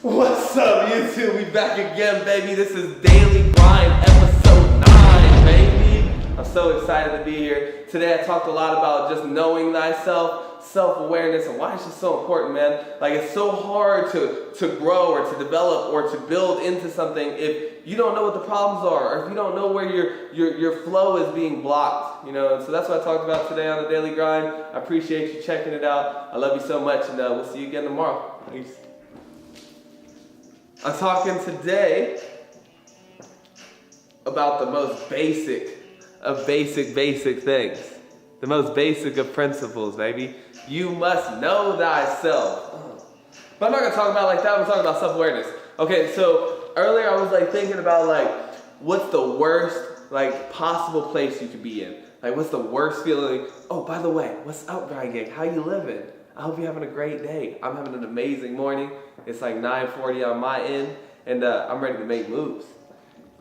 What's up, YouTube? We back again, baby. This is Daily Grind, episode 9, baby. I'm so excited to be here. Today I talked a lot about just knowing thyself, self-awareness, and why it's just so important, man. Like, it's so hard to grow or to develop or to build into something if you don't know what the problems are, or if you don't know where your flow is being blocked, you know. And so that's what I talked about today on the Daily Grind. I appreciate you checking it out. I love you so much, and we'll see you again tomorrow. Peace. I'm talking today about the most basic of basic things. The most basic of principles, baby. You must know thyself. But I'm not going to talk about it like that. I'm talking about self-awareness. Okay, so earlier I was thinking about what's the worst possible place you could be in. What's the worst feeling? Oh, by the way, what's up, Grind Gang? How you living? I hope you're having a great day. I'm having an amazing morning. It's 9:40 on my end, and I'm ready to make moves.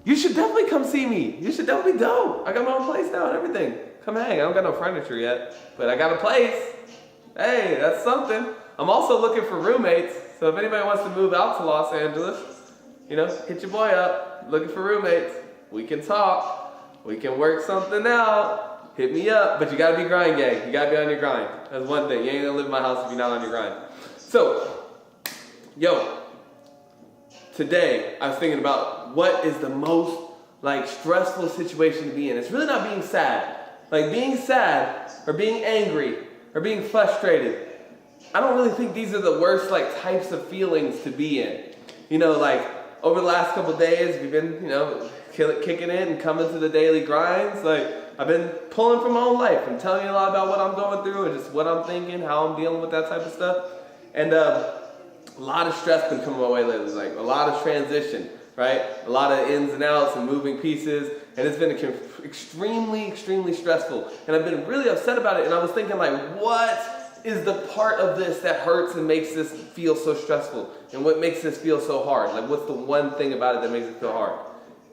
You should definitely come see me. You should definitely be dope. I got my own place now and everything. Come hang. I don't got no furniture yet, but I got a place. Hey, that's something. I'm also looking for roommates, so if anybody wants to move out to Los Angeles, hit your boy up. Looking for roommates. We can talk. We can work something out. Hit me up, but you gotta be grind gang. You gotta be on your grind. That's one thing. You ain't gonna live in my house if you're not on your grind. So, today I was thinking about what is the most stressful situation to be in. It's really not being sad. Being sad or being angry or being frustrated. I don't really think these are the worst types of feelings to be in. Over the last couple days, we've been, kicking it and coming to the daily grinds. I've been pulling from my own life and telling you a lot about what I'm going through and just what I'm thinking, how I'm dealing with that type of stuff. And a lot of stress been coming my way lately, a lot of transition, right? A lot of ins and outs and moving pieces. And it's been extremely stressful. And I've been really upset about it. And I was thinking what is the part of this that hurts and makes this feel so stressful? And what makes this feel so hard? What's the one thing about it that makes it feel hard?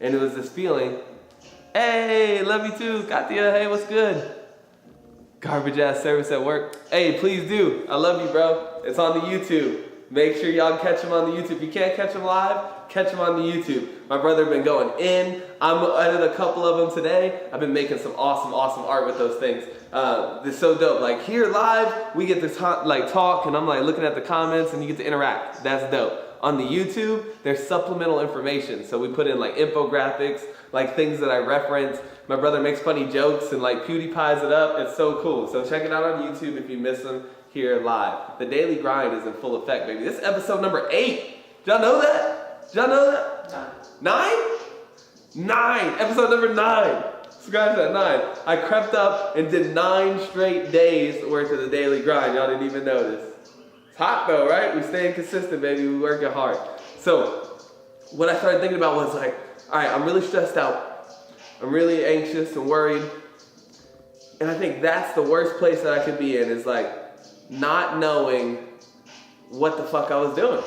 And it was this feeling, hey, love you too, Katia, hey, what's good? Garbage ass service at work. Hey, please do. I love you, bro. It's on the YouTube. Make sure y'all catch them on the YouTube. If you can't catch them live, catch them on the YouTube. My brother been going in. I'm edited a couple of them today. I've been making some awesome art with those things. It's so dope. Here live, we get to talk, and I'm looking at the comments, and you get to interact. That's dope. On the YouTube, there's supplemental information. So we put in infographics, things that I reference. My brother makes funny jokes and PewDiePies it up. It's so cool. So check it out on YouTube if you miss them here live. The daily grind is in full effect, baby. This is episode number 8. Did y'all know that? Did y'all know that? 9? 9. Episode number 9. Scratch that, 9. I crept up and did 9 straight days worth of the daily grind. Y'all didn't even notice. It's hot though, right? We staying consistent, baby. We working hard. So what I started thinking about was all right, I'm really stressed out. I'm really anxious and worried. And I think that's the worst place that I could be in is not knowing what the fuck I was doing.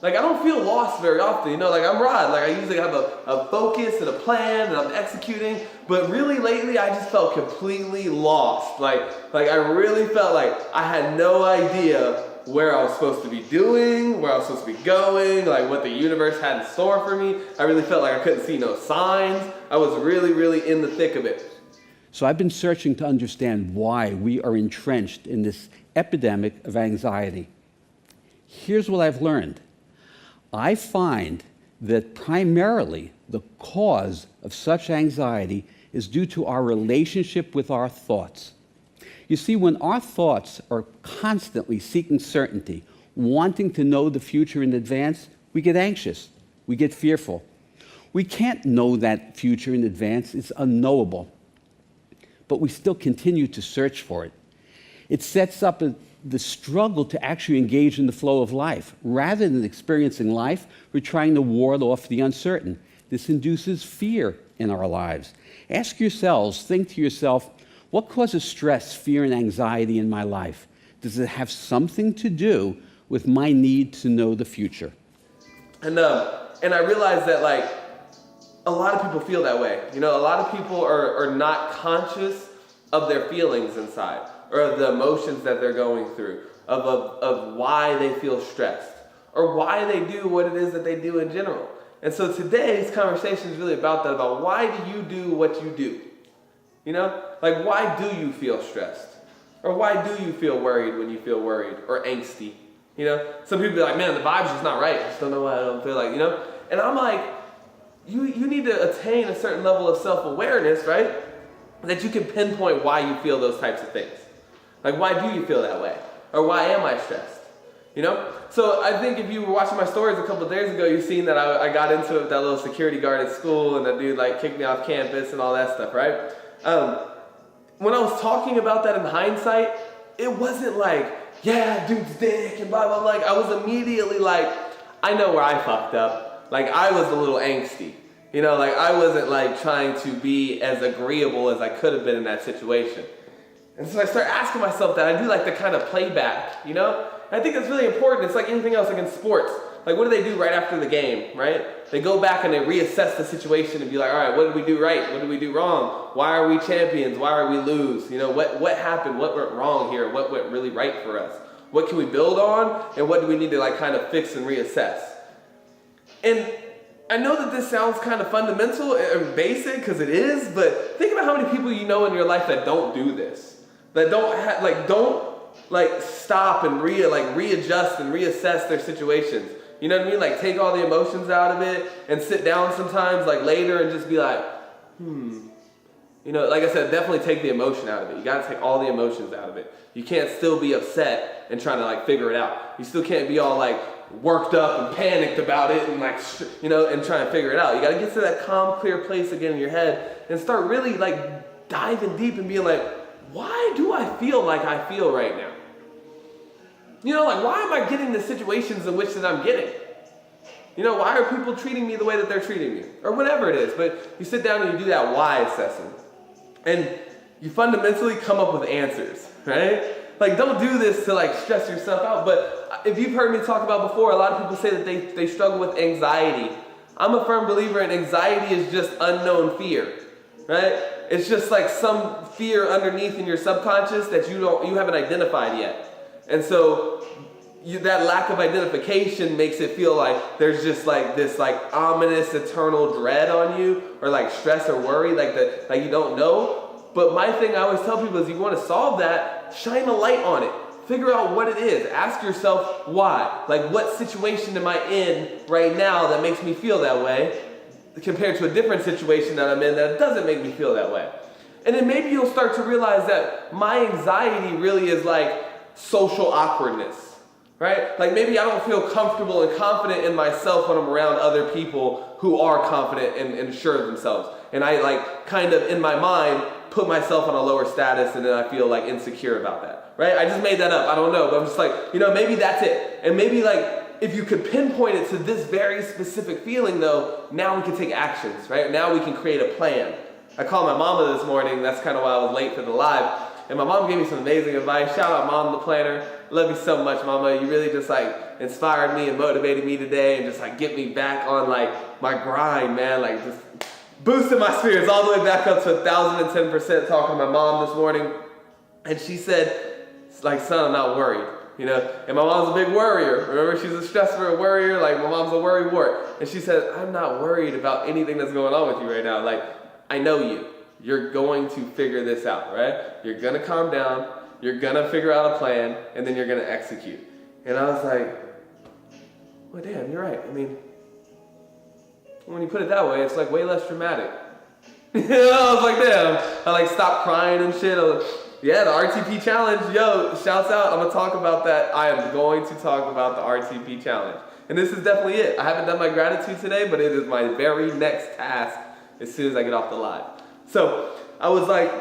I don't feel lost very often, I'm Rod. I usually have a focus and a plan and I'm executing. But really lately I just felt completely lost. I really felt I had no idea where I was supposed to be doing, where I was supposed to be going, what the universe had in store for me. I really felt I couldn't see no signs. I was really in the thick of it. So I've been searching to understand why we are entrenched in this epidemic of anxiety. Here's what I've learned. I find that primarily the cause of such anxiety is due to our relationship with our thoughts. You see, when our thoughts are constantly seeking certainty, wanting to know the future in advance, we get anxious, we get fearful. We can't know that future in advance, it's unknowable. But we still continue to search for it. It sets up the struggle to actually engage in the flow of life. Rather than experiencing life, we're trying to ward off the uncertain. This induces fear in our lives. Ask yourselves, think to yourself, what causes stress, fear, and anxiety in my life? Does it have something to do with my need to know the future? And I realized that a lot of people feel that way. A lot of people are not conscious of their feelings inside or of the emotions that they're going through, of why they feel stressed. or why they do what it is that they do in general. And so today's conversation is really about that, about why do you do what you do? You know, like why do you feel stressed? Or why do you feel worried when you feel worried or angsty? You know, some people be like, man, the vibe's just not right. I just don't know why I don't feel like, you know? And I'm like, you need to attain a certain level of self-awareness, right? That you can pinpoint why you feel those types of things. Like, why do you feel that way? Or why am I stressed? You know? So I think if you were watching my stories a couple of days ago, you've seen that I got into it with that little security guard at school, and that dude like kicked me off campus and all that stuff, right? When I was talking about that in hindsight, it wasn't like, yeah, dude's dick and blah, blah, blah. Like, I was immediately like, I know where I fucked up. Like, I was a little angsty. You know, like, I wasn't like trying to be as agreeable as I could have been in that situation. And so I start asking myself that. I do like the kind of playback, you know? And I think it's really important. It's like anything else, like in sports. Like, what do they do right after the game, right? They go back and they reassess the situation and be like, all right, what did we do right? What did we do wrong? Why are we champions? Why are we lose? You know, what happened? What went wrong here? What went really right for us? What can we build on? And what do we need to like kind of fix and reassess? And I know that this sounds kind of fundamental and basic, because it is, but think about how many people you know in your life that don't do this. That don't stop and readjust and reassess their situations. You know what I mean? Like, take all the emotions out of it and sit down sometimes like later and just be like, You know, like I said, definitely take the emotion out of it. You got to take all the emotions out of it. You can't still be upset and trying to like figure it out. You still can't be all like worked up and panicked about it and like, you know, and trying to figure it out. You got to get to that calm, clear place again in your head and start really like diving deep and being like, why do I feel like I feel right now? You know, like, why am I getting the situations in which that I'm getting? You know, why are people treating me the way that they're treating me? Or whatever it is. But you sit down and you do that why assessment. And you fundamentally come up with answers, right? Like, don't do this to like stress yourself out. But if you've heard me talk about before, a lot of people say that they struggle with anxiety. I'm a firm believer in anxiety is just unknown fear, right? It's just like some fear underneath in your subconscious that you haven't identified yet. And so that lack of identification makes it feel like there's just like this like ominous eternal dread on you, or like stress or worry, like you don't know. But my thing I always tell people is, you want to solve that, shine a light on it. Figure out what it is. Ask yourself why. Like, what situation am I in right now that makes me feel that way, compared to a different situation that I'm in that doesn't make me feel that way. And then maybe you'll start to realize that my anxiety really is like social awkwardness, right? Like, maybe I don't feel comfortable and confident in myself when I'm around other people who are confident and sure of themselves. And I like kind of in my mind put myself on a lower status, and then I feel like insecure about that, right? I just made that up. I don't know, but I'm just like, you know, maybe that's it. And maybe like, if you could pinpoint it to this very specific feeling though, now we can take actions, right? Now we can create a plan. I called my mama this morning. That's kind of why I was late for the live. And my mom gave me some amazing advice. Shout out Mom the Planner. Love you so much, Mama. You really just like inspired me and motivated me today, and just like get me back on like my grind, man. Like just boosted my spirits all the way back up to 1,010%, talking to my mom this morning. And she said, like, son, I'm not worried. You know, and my mom's a big worrier. Remember, she's a stressor, a worrier. Like, my mom's a worry wart. And she said, I'm not worried about anything that's going on with you right now. Like, I know you. You're going to figure this out, right? You're going to calm down. You're going to figure out a plan. And then you're going to execute. And I was like, well, damn, you're right. I mean, when you put it that way, it's like way less dramatic. You know, I was like, damn. I like stopped crying and shit. I was like, yeah, the RTP challenge, yo, shouts out. I'm going to talk about that. I am going to talk about the RTP challenge. And this is definitely it. I haven't done my gratitude today, but it is my very next task as soon as I get off the live. So I was like,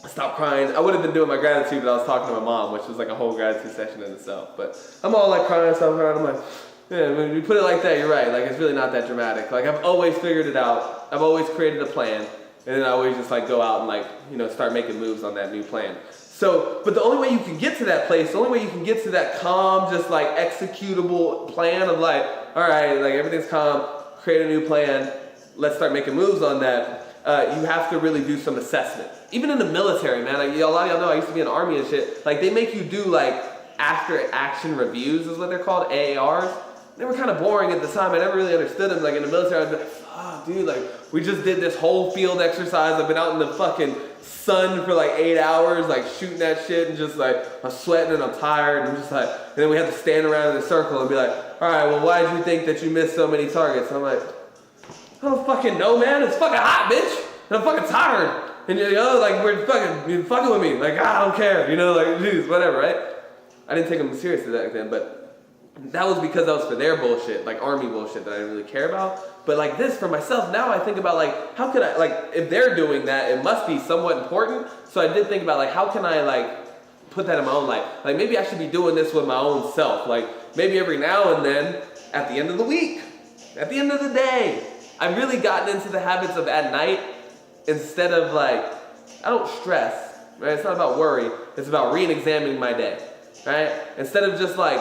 stop crying. I would have been doing my gratitude, but I was talking to my mom, which was like a whole gratitude session in itself. But I'm all like crying, stop crying. I'm like, yeah, when you put it like that, you're right. Like, it's really not that dramatic. Like, I've always figured it out. I've always created a plan. And then I always just like go out and like, you know, start making moves on that new plan. So, but the only way you can get to that place, the only way you can get to that calm, just like executable plan of like, all right, like everything's calm, create a new plan, let's start making moves on that. You have to really do some assessment. Even in the military, man, like a lot of y'all know I used to be in the Army and shit. Like, they make you do like after action reviews is what they're called, AARs. they were kind of boring at the time. I never really understood them. Like in the military, I'd be like, fuck, dude, like we just did this whole field exercise. I've been out in the fucking sun for like 8 hours, like shooting that shit, and just like I'm sweating and I'm tired, and I'm just like, and then we have to stand around in a circle and be like, all right, well, why did you think that you missed so many targets? And I'm like, I don't fucking know, man. It's fucking hot, bitch. And I'm fucking tired. And you're like, you're fucking with me. Like, I don't care. You know, like, geez, whatever, right? I didn't take them seriously back then, but that was because that was for their bullshit, like army bullshit that I didn't really care about. But like this, for myself, now I think about like, how could I, like, if they're doing that, it must be somewhat important. So I did think about like, how can I like put that in my own life? Like maybe I should be doing this with my own self. Like maybe every now and then, at the end of the week, at the end of the day, I've really gotten into the habits of at night, instead of like, I don't stress, right? It's not about worry. It's about re-examining my day, right? Instead of just like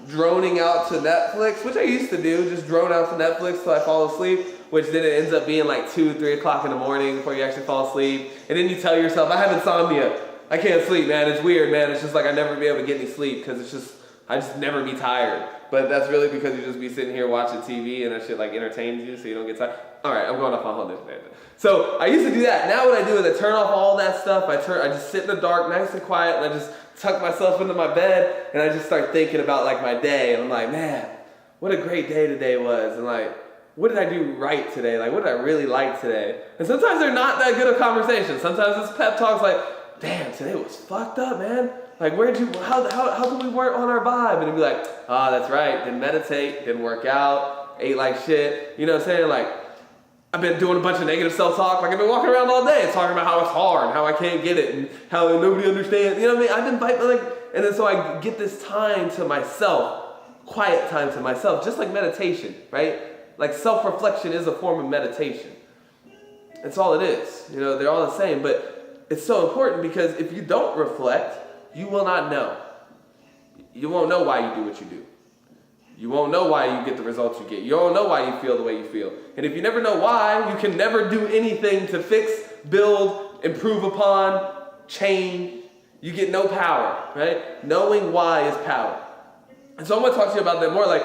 droning out to Netflix, which I used to do, just drone out to Netflix till I fall asleep, which then it ends up being like 2, 3 o'clock in the morning before you actually fall asleep. And then you tell yourself, I have insomnia. I can't sleep, man. It's weird, man. It's just like I never be able to get any sleep because I just never be tired. But that's really because you just be sitting here watching TV and that shit like entertains you so you don't get tired. All right, I'm going off on a whole different tangent. So I used to do that. Now what I do is I turn off all that stuff. I just sit in the dark, nice and quiet, and I just tuck myself into my bed, and I just start thinking about like my day. And I'm like, man, what a great day today was. And like, what did I do right today? Like, what did I really like today? And sometimes they're not that good of conversations. Sometimes it's pep talks like, damn, today was fucked up, man. Like, how come we weren't on our vibe? And it'd be like, that's right, didn't meditate, didn't work out, ate like shit. You know what I'm saying? Like, I've been doing a bunch of negative self-talk. Like, I've been walking around all day talking about how it's hard, how I can't get it, and how nobody understands. You know what I mean? I've been fighting, like, and then so I get this time to myself, quiet time to myself, just like meditation, right? Like, self-reflection is a form of meditation. That's all it is. You know, they're all the same, but it's so important because if you don't reflect, you will not know. You won't know why you do what you do. You won't know why you get the results you get. You don't know why you feel the way you feel. And if you never know why, you can never do anything to fix, build, improve upon, change. You get no power, right? Knowing why is power. And so I'm going to talk to you about that more. Like,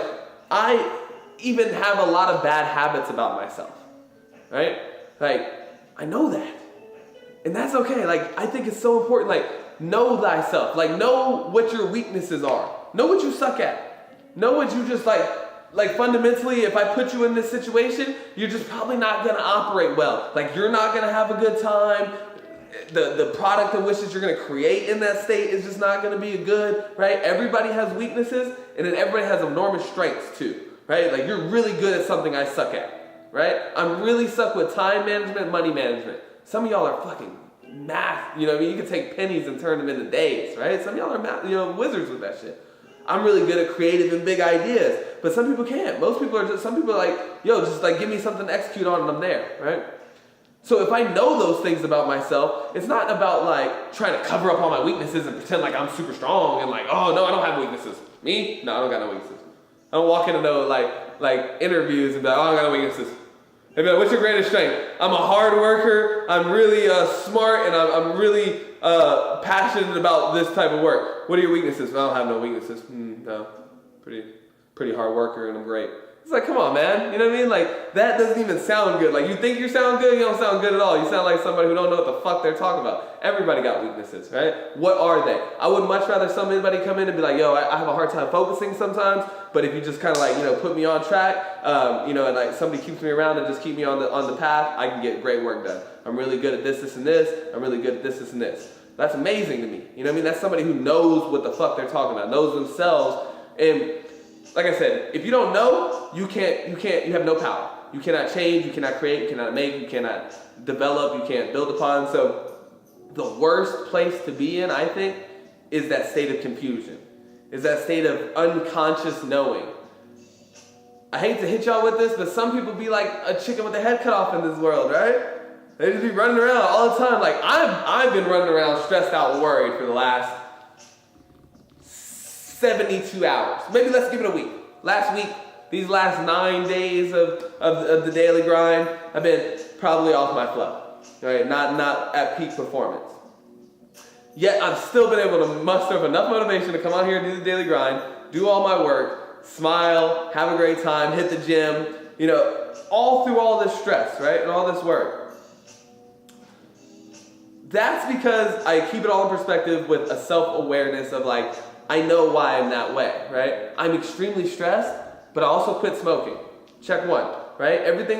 I even have a lot of bad habits about myself, right? Like, I know that. And that's okay. Like, I think it's so important. Like, know thyself. Like, know what your weaknesses are. Know what you suck at. Know what you just like fundamentally, if I put you in this situation, you're just probably not going to operate well. Like, you're not going to have a good time. The product of which that you're going to create in that state is just not going to be good, right? Everybody has weaknesses, and then everybody has enormous strengths too, right? Like, you're really good at something I suck at, right? I'm really suck with time management, money management. Some of y'all are fucking math, you know what I mean? You can take pennies and turn them into days, right? Some of y'all are math, wizards with that shit. I'm really good at creative and big ideas, but some people can't. Some people are like, just like give me something to execute on and I'm there, right? So if I know those things about myself, it's not about like trying to cover up all my weaknesses and pretend like I'm super strong and like, oh no, I don't have weaknesses. Me? No, I don't got no weaknesses. I don't walk into no like interviews and be like, oh, I don't got no weaknesses. They'd be like, what's your greatest strength? I'm a hard worker, I'm really smart, and I'm really passionate about this type of work. What are your weaknesses? I don't have no weaknesses. No, pretty hard worker, and I'm great. It's like, come on, man. You know what I mean? Like, that doesn't even sound good. Like, you think you sound good, you don't sound good at all. You sound like somebody who don't know what the fuck they're talking about. Everybody got weaknesses, right? What are they? I would much rather somebody come in and be like, I have a hard time focusing sometimes, but if you just kind of like, put me on track, and like somebody keeps me around and just keep me on the path, I can get great work done. I'm really good at this, and this. I'm really good at this, and this. That's amazing to me. You know what I mean? That's somebody who knows what the fuck they're talking about, knows themselves. And like I said, if you don't know, you have no power. You cannot change, you cannot create, you cannot make, you cannot develop, you can't build upon. So the worst place to be in, I think, is that state of confusion. Is that state of unconscious knowing. I hate to hit y'all with this, but some people be like a chicken with their head cut off in this world, right? They just be running around all the time. Like, I've been running around stressed out and worried for the last 72 hours. Maybe let's give it a week. Last week, these last 9 days of the daily grind, I've been probably off my flow. Right? Not at peak performance. Yet I've still been able to muster up enough motivation to come out here and do the daily grind, do all my work, smile, have a great time, hit the gym, you know, all through all this stress, right? And all this work. That's because I keep it all in perspective with a self-awareness of like, I know why I'm that way, right? I'm extremely stressed, but I also quit smoking. Check one, right? Everything,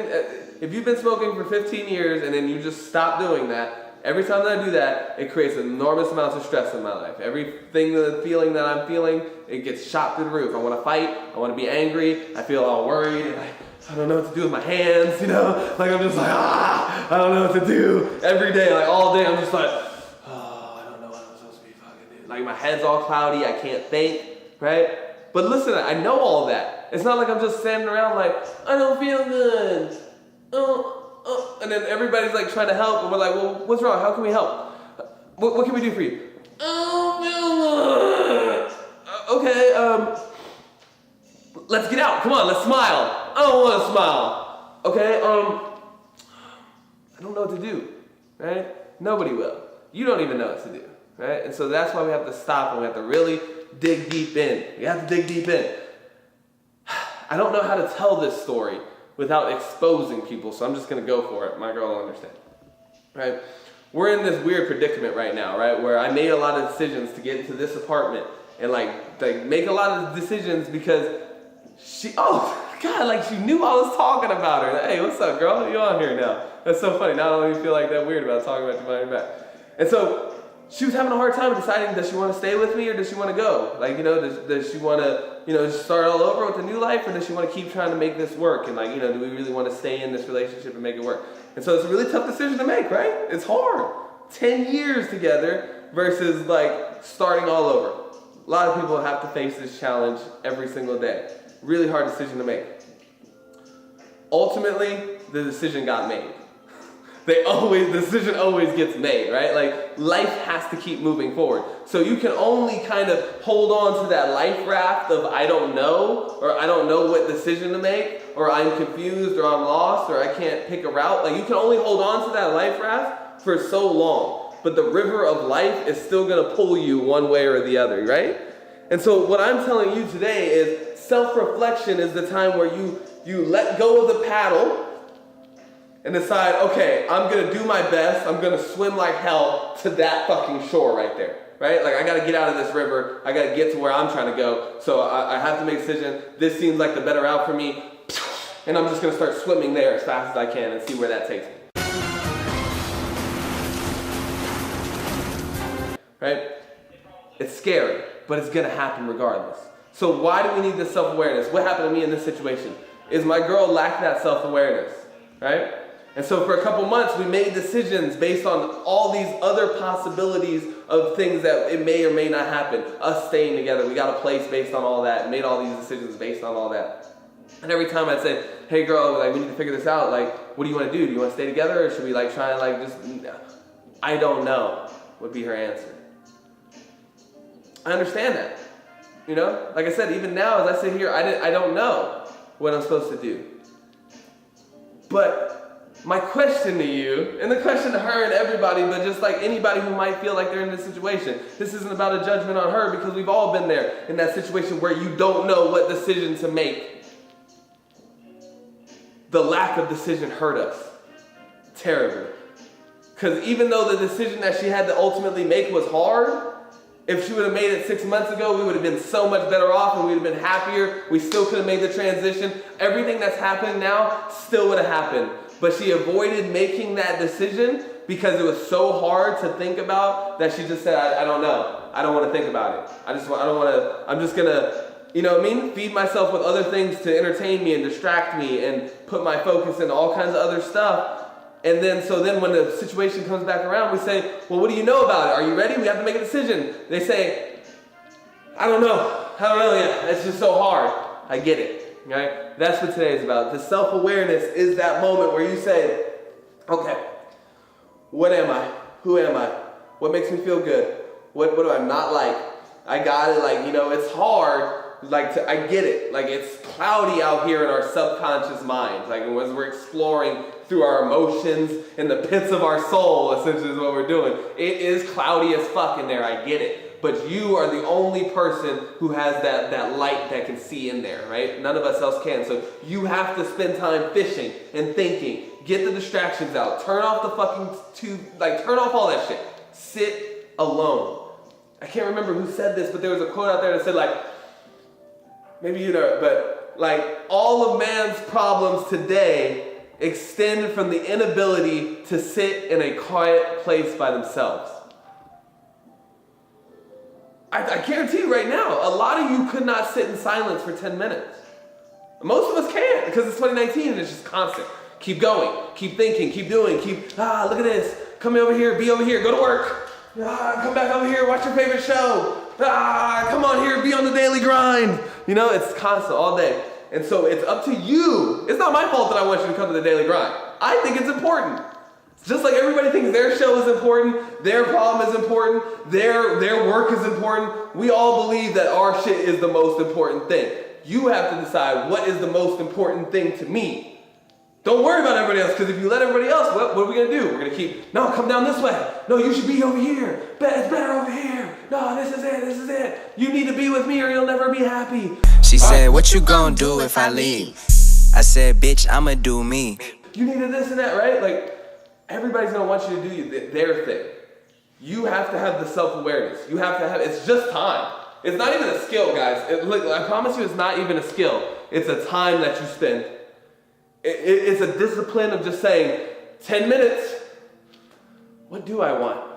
if you've been smoking for 15 years and then you just stop doing that, every time that I do that, it creates enormous amounts of stress in my life. Everything, the feeling that I'm feeling, it gets shot through the roof. I want to fight, I want to be angry, I feel all worried, and I don't know what to do with my hands, you know? Like I'm just like, I don't know what to do. Every day, like all day, I'm just like, oh, I don't know what I'm supposed to be fucking doing. Like my head's all cloudy, I can't think, right? But listen, I know all of that. It's not like I'm just standing around like, I don't feel good. And then everybody's like trying to help, and we're like, well, what's wrong? How can we help? What can we do for you? Okay, let's get out. Come on, let's smile. I don't want to smile. Okay, I don't know what to do, right? Nobody will. You don't even know what to do, right? And so that's why we have to stop and we have to really dig deep in. We have to dig deep in. I don't know how to tell this story without exposing people, so I'm just going to go for it. My girl will understand, right? We're in this weird predicament right now, right, where I made a lot of decisions to get into this apartment and like make a lot of decisions because she knew I was talking about her. Hey, what's up, girl? You on here now? That's so funny. Now I don't even feel like that weird about talking about you behind your back. And so she was having a hard time deciding, does she want to stay with me or does she want to go? Like, you know, does she want to, you know, start all over with a new life, or does she want to keep trying to make this work? And like, you know, do we really want to stay in this relationship and make it work? And so it's a really tough decision to make, right? It's hard. 10 years together versus like starting all over. A lot of people have to face this challenge every single day. Really hard decision to make. Ultimately, the decision got made. The decision always gets made, right? Like, life has to keep moving forward. So you can only kind of hold on to that life raft of I don't know, or I don't know what decision to make, or I'm confused, or I'm lost, or I can't pick a route. Like, you can only hold on to that life raft for so long. But the river of life is still going to pull you one way or the other, right? And so what I'm telling you today is self-reflection is the time where you let go of the paddle and decide, okay, I'm going to do my best. I'm going to swim like hell to that fucking shore right there, right? Like, I got to get out of this river. I got to get to where I'm trying to go. So I have to make a decision. This seems like the better route for me. And I'm just going to start swimming there as fast as I can and see where that takes me. Right? It's scary, but it's going to happen regardless. So why do we need this self-awareness? What happened to me in this situation? Is my girl lacked that self-awareness, right? And so for a couple months, we made decisions based on all these other possibilities of things that it may or may not happen. Us staying together, we got a place based on all that, made all these decisions based on all that. And every time I'd say, hey girl, like, we need to figure this out. Like, what do you want to do? Do you want to stay together, or should we like try and like just, I don't know, would be her answer. I understand that. You know, like I said, even now as I sit here, I don't know what I'm supposed to do. But my question to you, and the question to her and everybody, but just like anybody who might feel like they're in this situation, this isn't about a judgment on her, because we've all been there in that situation where you don't know what decision to make. The lack of decision hurt us terribly. Because even though the decision that she had to ultimately make was hard, if she would have made it 6 months ago, we would have been so much better off and we would have been happier. We still could have made the transition. Everything that's happening now still would have happened. But she avoided making that decision because it was so hard to think about that she just said, I don't know. I don't want to think about it. I'm just going to, you know what I mean? Feed myself with other things to entertain me and distract me and put my focus into all kinds of other stuff. And then when the situation comes back around, we say, well, what do you know about it? Are you ready? We have to make a decision. They say, I don't know yet. It's just so hard. I get it, right? That's what today is about. The self-awareness is that moment where you say, okay, what am I? Who am I? What makes me feel good? What do I not like? I got it. Like, you know, it's hard. I get it. Like, it's cloudy out here in our subconscious minds. Like, as we're exploring through our emotions in the pits of our soul, essentially is what we're doing. It is cloudy as fuck in there. I get it. but you are the only person who has that light that can see in there, right? None of us else can. So you have to spend time fishing and thinking. Get the distractions out. Turn off the turn off all that shit. Sit alone. I can't remember who said this, but there was a quote out there that said maybe you know, but all of man's problems today extend from the inability to sit in a quiet place by themselves. I guarantee you right now, a lot of you could not sit in silence for 10 minutes. Most of us can't because it's 2019 and it's just constant. Keep going, keep thinking, keep doing, look at this. Come over here, be over here, go to work. Come back over here, watch your favorite show. Come on here, be on the daily grind. You know, it's constant all day. And so it's up to you. It's not my fault that I want you to come to the daily grind. I think it's important. Just like everybody thinks their show is important, their problem is important, their work is important, we all believe that our shit is the most important thing. You have to decide what is the most important thing to me. Don't worry about everybody else, because if you let everybody else, what are we going to do? We're going to keep, no, come down this way. No, you should be over here. It's better over here. No, this is it. You need to be with me or you'll never be happy. She said, what you gonna do if I leave? I said, bitch, I'ma do me. You needed this and that, right? Everybody's going to want you to do their thing. You have to have the self-awareness. You have to have, it's just time. It's not even a skill, guys. I promise you it's not even a skill. It's a time that you spend. It's a discipline of just saying, 10 minutes, what do I want?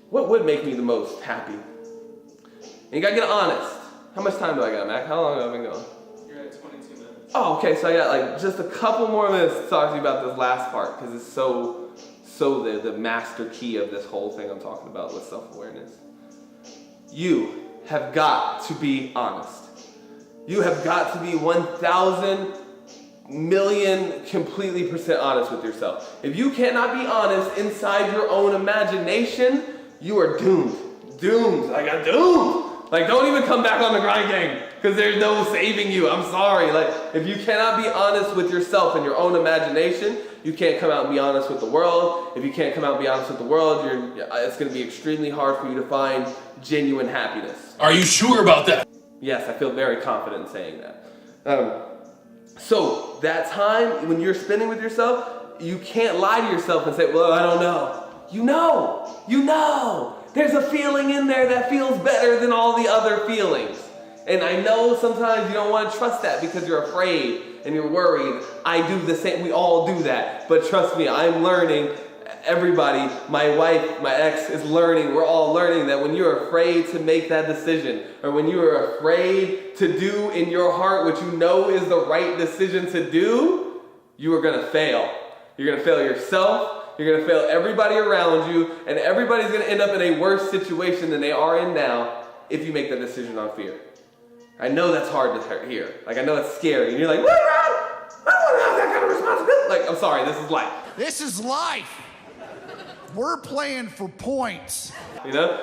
What would make me the most happy? And you gotta get honest. How much time do I got, Mac? How long have I been going? You're at 22 minutes. Oh, okay, so I got just a couple more minutes to talk to you about this last part, because it's so the master key of this whole thing I'm talking about with self-awareness. You have got to be honest. You have got to be 1,000 million completely % honest with yourself. If you cannot be honest inside your own imagination, you are doomed. Doomed. I'm doomed. Don't even come back on the grind gang, because there's no saving you. I'm sorry. If you cannot be honest with yourself in your own imagination, you can't come out and be honest with the world. If you can't come out and be honest with the world, it's going to be extremely hard for you to find genuine happiness. Are you sure about that? Yes, I feel very confident in saying that. So that time when you're spending with yourself, you can't lie to yourself and say, well, I don't know. You know. There's a feeling in there that feels better than all the other feelings. And I know sometimes you don't want to trust that because you're afraid and you're worried. I do the same. We all do that. But trust me, I'm learning. Everybody, my wife, my ex is learning. We're all learning that when you're afraid to make that decision, or when you are afraid to do in your heart what you know is the right decision to do, you are going to fail. You're going to fail yourself. You're going to fail everybody around you, and everybody's going to end up in a worse situation than they are in now if you make that decision on fear. I know that's hard to hear. I know it's scary. And you're like, what, Rod? I don't want to have that kind of responsibility. I'm sorry, this is life. This is life. We're playing for points. You know?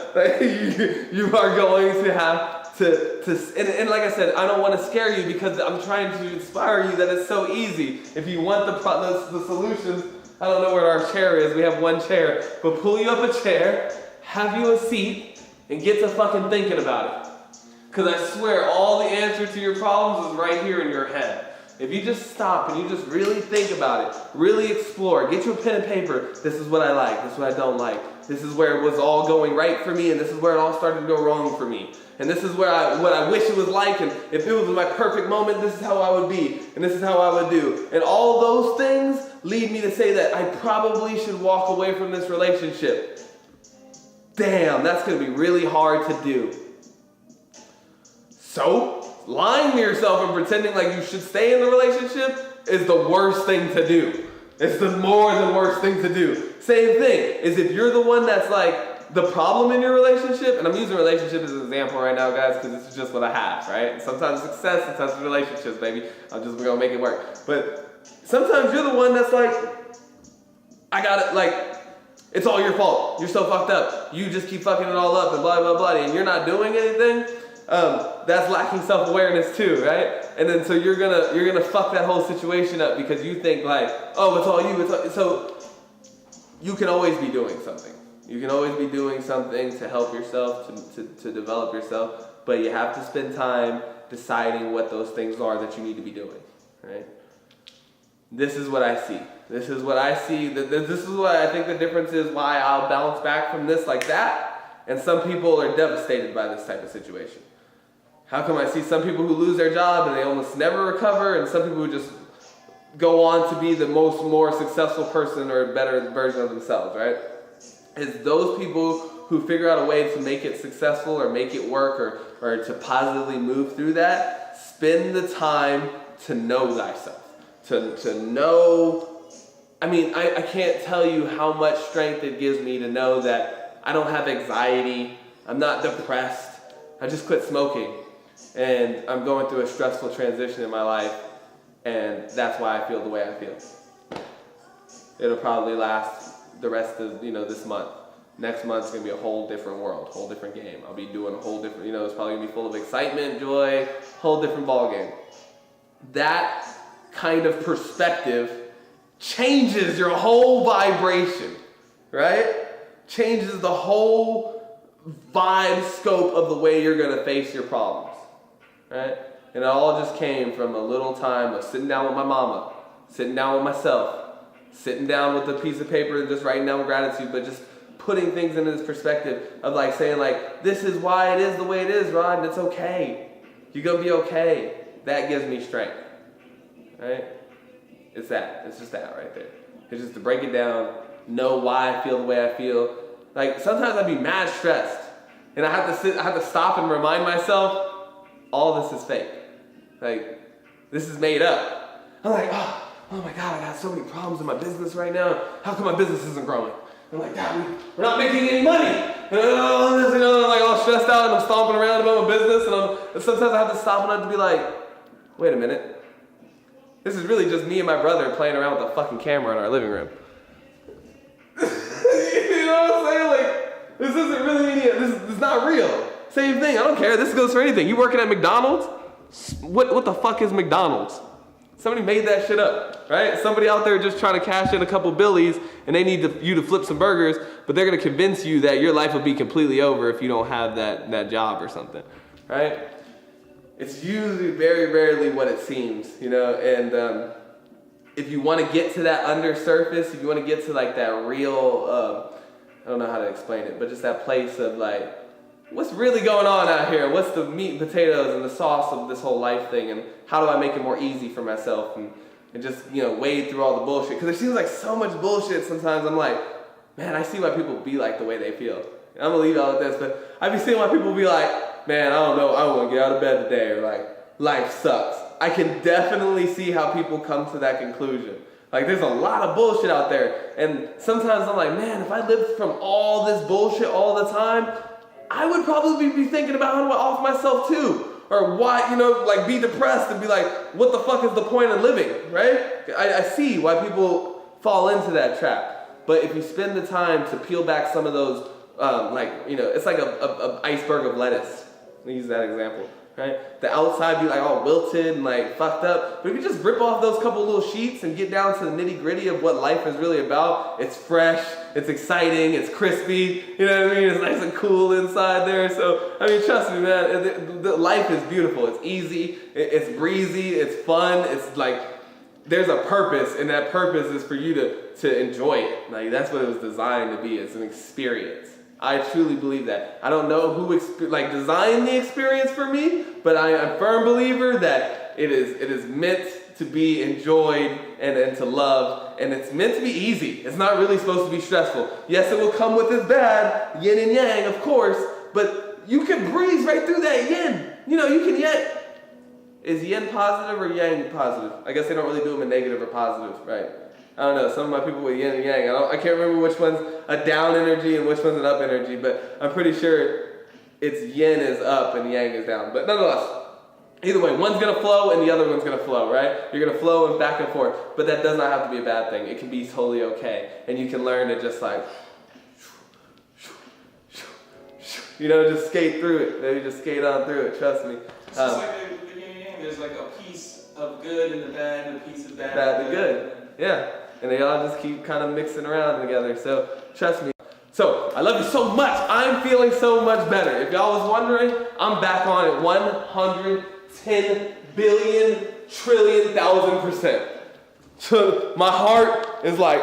You are going to have to and like I said, I don't want to scare you because I'm trying to inspire you that it's so easy. If you want the solutions, I don't know where our chair is. We have one chair. But pull you up a chair, have you a seat, and get to fucking thinking about it. Because I swear all the answer to your problems is right here in your head. If you just stop and you just really think about it, really explore, get you a pen and paper. This is what I like, this is what I don't like. This is where it was all going right for me, and this is where it all started to go wrong for me. And this is what I wish it was like, and if it was my perfect moment, this is how I would be, and this is how I would do. And all those things lead me to say that I probably should walk away from this relationship. Damn, that's going to be really hard to do. So, lying to yourself and pretending like you should stay in the relationship is the worst thing to do. It's the more than worst thing to do. Same thing is if you're the one that's the problem in your relationship, and I'm using relationship as an example right now, guys, because this is just what I have, right? Sometimes success, sometimes relationships, baby. I'm just gonna make it work. But sometimes you're the one that's I got it, it's all your fault. You're so fucked up. You just keep fucking it all up and blah, blah, blah, and you're not doing anything. That's lacking self-awareness too, right? And then so you're gonna fuck that whole situation up because you think oh, it's all you. So you can always be doing something. You can always be doing something to help yourself, to develop yourself, but you have to spend time deciding what those things are that you need to be doing, right? This is what I see. This is what I see. This is what I think the difference is, why I'll bounce back from this like that, and some people are devastated by this type of situation. How come I see some people who lose their job and they almost never recover, and some people who just go on to be the more successful person or a better version of themselves, right? It's those people who figure out a way to make it successful or make it work or to positively move through that. Spend the time to know thyself. To know, I can't tell you how much strength it gives me to know that I don't have anxiety, I'm not depressed, I just quit smoking, and I'm going through a stressful transition in my life, and that's why I feel the way I feel. It'll probably last the rest of, this month. Next month's gonna be a whole different world, whole different game. I'll be doing a whole different, it's probably gonna be full of excitement, joy, whole different ball game. That kind of perspective changes your whole vibration, right? Changes the whole vibe scope of the way you're gonna face your problems, right? And it all just came from a little time of sitting down with my mama, sitting down with myself, sitting down with a piece of paper and just writing down gratitude, but just putting things into this perspective of saying this is why it is the way it is, Rod, and it's okay. You're gonna be okay. That gives me strength, right? It's just that right there. It's just to break it down, know why I feel the way I feel. Sometimes I'd be mad stressed, and I have to stop and remind myself, all this is fake. This is made up. I'm oh my God, I got so many problems in my business right now. How come my business isn't growing? I'm God, we're not making any money. And I'm all stressed out, and I'm stomping around about my business, and sometimes I have to stop and I have to be wait a minute. This is really just me and my brother playing around with a fucking camera in our living room. You know what I'm saying? This isn't really this is not real. Same thing, I don't care. This goes for anything. You working at McDonald's? What the fuck is McDonald's? Somebody made that shit up, right? Somebody out there just trying to cash in a couple billies, and they need you to flip some burgers, but they're gonna convince you that your life will be completely over if you don't have that job or something, right? It's usually very rarely what it seems, and if you want to get to that undersurface, if you want to get to that real, I don't know how to explain it, but just that place of what's really going on out here? What's the meat and potatoes and the sauce of this whole life thing? And how do I make it more easy for myself? And just, wade through all the bullshit. Because there seems like so much bullshit sometimes. I'm man, I see why people be the way they feel. And I'm going to leave out with this, but I be seeing why people be man, I don't know, I want to get out of bed today. Or life sucks. I can definitely see how people come to that conclusion. There's a lot of bullshit out there. And sometimes I'm man, if I lived from all this bullshit all the time, I would probably be thinking about how do I off myself too. Or why, be depressed and be what the fuck is the point of living, right? I see why people fall into that trap. But if you spend the time to peel back some of those, it's like a iceberg of lettuce. Let me use that example, right? The outside be all wilted and fucked up. But if you just rip off those couple little sheets and get down to the nitty gritty of what life is really about, it's fresh, it's exciting, it's crispy, you know what I mean? It's nice and cool inside there. So, trust me, man, the life is beautiful. It's easy, it's breezy, it's fun. It's there's a purpose, and that purpose is for you to enjoy it. That's what it was designed to be. It's an experience. I truly believe that. I don't know who designed the experience for me, but I am a firm believer that it is meant to be enjoyed and to love, and it's meant to be easy. It's not really supposed to be stressful. Yes, it will come with its bad, yin and yang, of course, but you can breeze right through that yin. You can yin. Is yin positive or yang positive? I guess they don't really do them in negative or positive, right? I don't know, some of my people with yin and yang, I can't remember which one's a down energy and which one's an up energy, but I'm pretty sure it's yin is up and yang is down. But nonetheless, either way, one's going to flow and the other one's going to flow, right? You're going to flow and back and forth, but that does not have to be a bad thing. It can be totally okay, and you can learn to just just skate through it. Maybe just skate on through it, trust me. It's just the yin and yang, there's a piece of good in the bad and a piece of bad. Bad and good, yeah. And they all just keep kind of mixing around together. So trust me, So, I love you so much. I'm feeling so much better. If y'all was wondering, I'm back on at 110 billion trillion %. So my heart is like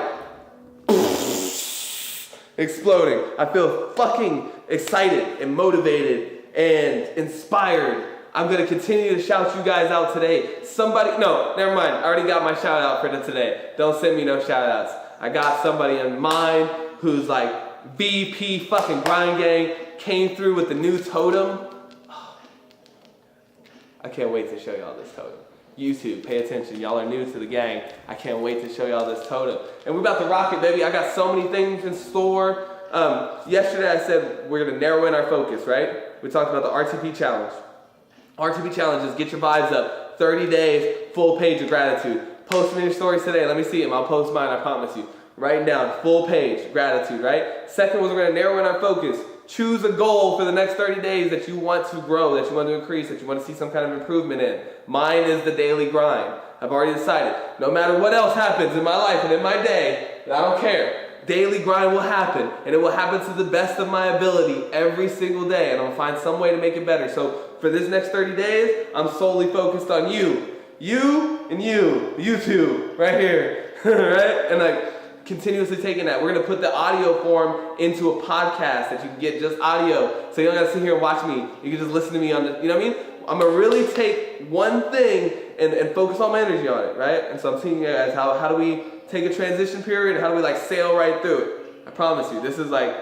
exploding. I feel fucking excited and motivated and inspired. I'm gonna continue to shout you guys out today. No, never mind. I already got my shout out for today. Don't send me no shout outs. I got somebody in mind who's like VP fucking grind gang, came through with the new totem. I can't wait to show y'all this totem. YouTube, pay attention. Y'all are new to the gang. I can't wait to show y'all this totem. And we're about to rock it, baby. I got so many things in store. Yesterday I said we're gonna narrow in our focus, right? We talked about the RTP challenge. RTP challenge is get your vibes up. 30 days, full page of gratitude. Post them in your stories today. Let me see them. I'll post mine, I promise you. Write down, full page, gratitude, right? Second was we're gonna narrow in our focus. Choose a goal for the next 30 days that you want to grow, that you want to increase, that you want to see some kind of improvement in. Mine is the daily grind. I've already decided. No matter what else happens in my life and in my day, I don't care. Daily grind will happen, and it will happen to the best of my ability every single day, and I'll find some way to make it better. So for this next 30 days, I'm solely focused on you. You and you two, right here, right? And like, continuously taking that. We're gonna put the audio form into a podcast that you can get just audio. So you don't gotta sit here and watch me. You can just listen to me on the, you know what I mean? I'm gonna really take one thing and focus all my energy on it, right? And so I'm teaching you guys how do we take a transition period and how do we like sail right through it. I promise you, this is like,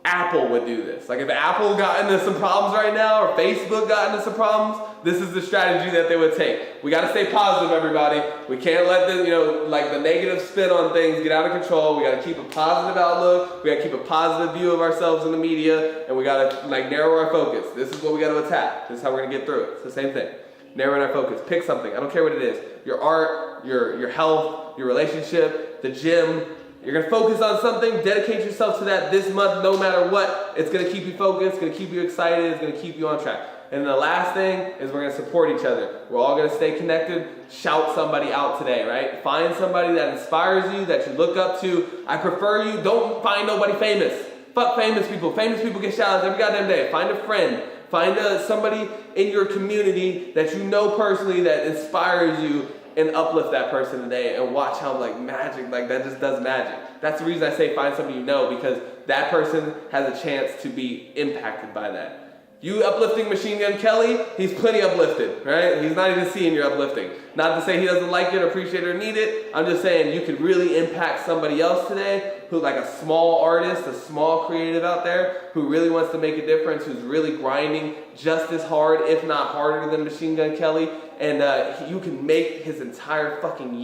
Apple would do this. Like if Apple got into some problems right now or Facebook got into some problems, this is the strategy that they would take. We gotta stay positive, everybody. We can't let the, like the negative spin on things get out of control. We gotta keep a positive outlook. We gotta keep a positive view of ourselves in the media, and we gotta like narrow our focus. This is what we gotta attack. This is how we're gonna get through it. It's the same thing. Narrowing our focus. Pick something. I don't care what it is. Your art, your health, your relationship, the gym. You're gonna focus on something, dedicate yourself to that this month, no matter what. It's gonna keep you focused, it's gonna keep you excited, it's gonna keep you on track. And the last thing is we're gonna support each other. We're all gonna stay connected. Shout somebody out today, right? Find somebody that inspires you, that you look up to. I prefer you, don't find nobody famous. Fuck famous people. Famous people get shout outs every goddamn day. Find a friend. Find somebody in your community that you know personally that inspires you, and uplift that person today and watch how like magic, like that just does magic. That's the reason I say find somebody you know, because that person has a chance to be impacted by that. You uplifting Machine Gun Kelly, he's plenty uplifted, right? He's not even seeing your uplifting. Not to say he doesn't like it or appreciate it or need it. I'm just saying you could really impact somebody else today who's like a small artist, a small creative out there who really wants to make a difference, who's really grinding just as hard, if not harder than Machine Gun Kelly. And you can make his entire fucking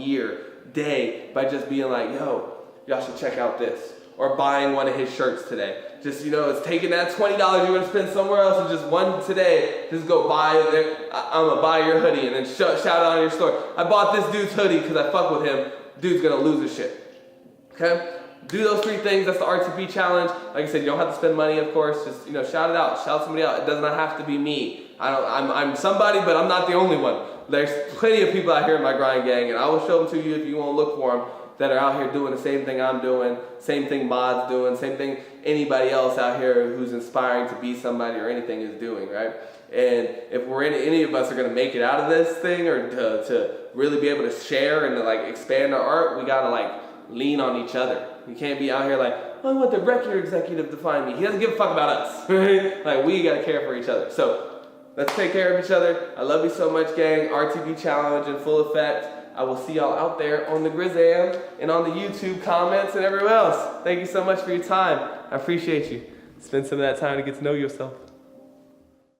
day by just being like, yo, y'all should check out this. Or buying one of his shirts today. Just, it's taking that $20 you're going to spend somewhere else and just one today, just go buy it. I'm going to buy your hoodie and then shout out on your store. I bought this dude's hoodie because I fuck with him. Dude's going to lose his shit. Okay? Do those 3 things. That's the RTP challenge. Like I said, you don't have to spend money, of course. Just, shout it out. Shout somebody out. It does not have to be me. I'm somebody, but I'm not the only one. There's plenty of people out here in my grind gang, and I will show them to you if you want to look for them, that are out here doing the same thing I'm doing, same thing Mod's doing, same thing anybody else out here who's inspiring to be somebody or anything is doing, right? And if any of us are gonna make it out of this thing, or to really be able to share and to like expand our art, we gotta like lean on each other. You can't be out here like, I want the record executive to find me. He doesn't give a fuck about us, right? Like we gotta care for each other. So let's take care of each other. I love you so much, gang. RTP challenge in full effect. I will see y'all out there on the Grizzam and on the YouTube comments and everywhere else. Thank you so much for your time. I appreciate you. Spend some of that time to get to know yourself.